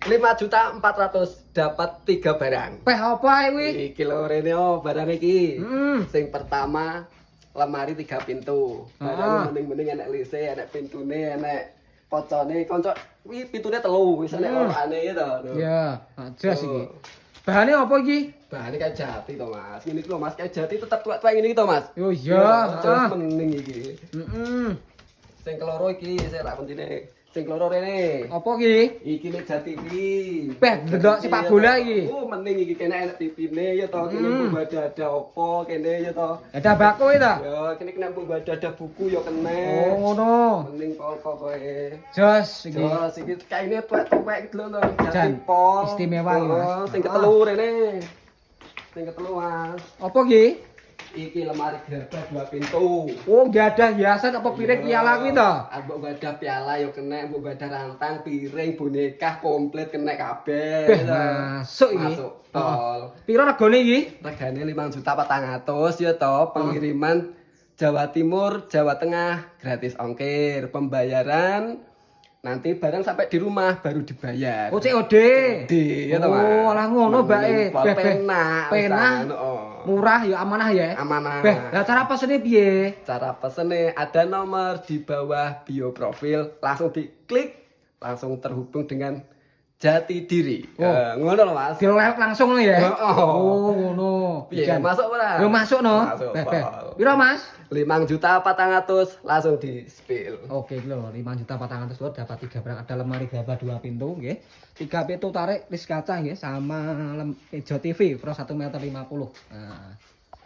5.400.000 dapat 3 barang. Peh apa kuwi? Iki lho rene barang iki. Sing pertama lemari 3 pintu. Barang mending-mending enek lise, enek pintune, enek kocone. Konco kuwi pintune 3 wis enek orane ya to. Iya, jelas iki. Bahane apa iki? Bahane kayak jati to, Mas. Ini lho Mas, kayak jati tetep tuwek-tuwek ngene iki to, Mas. Yo iya, jelas mending iki. Heeh. Sing keloro iki sik rak kuncine. Sing keloro rene. Apa iki? Iki nek jati iki. Peh ndelok sepak bola iki. Oh, mending iki kene enek tipine ya to, kene mbok ada opo kene ya to. Ada bako itu? Ya, kene kena mbok ada buku ya kene. Oh, ngono. Mending pokoke. Jos iki. Jos iki kaine tuwek-tuwek iki lho jati Jan, pol. istimewa iki, Mas. Sing ketelu rene. Sing ketelu, Mas. Apa iki? Iki lemari gerabah 2 pintu. Oh, enggak ada hiasan apa piring piala kuwi to? Mbok ada piala ya kena, mbok ada rantang, piring, boneka komplit kena kabeh. Beh, masuk iki. Masuk tol. Piro regane iki? Regane 5.400.000 ya toh. Pengiriman Jawa Timur, Jawa Tengah gratis ongkir. Pembayaran nanti barang sampai di rumah baru dibayar. Oh, COD. Ya toh, Mas. Oh, lah ngono bae. Penak. Murah ya amanah ya. Amanah. Beh, lah cara pesene piye? Cara pesene ada nomor di bawah bio profil, langsung diklik, langsung terhubung dengan Jati Diri. Ngono lho Mas. Dilewat langsung ya. Oh, ngono. Piye masuk ora? Yo masuk no. Masuk. Piro Mas? 5.400.000 langsung di spill. Oke lho, 5.400.000 lho dapat 3 barang. Ada lemari gerabah 2 pintu nggih. 3 pintu tarik lis kaca nggih sama meja TV pro 1,50 m. Nah.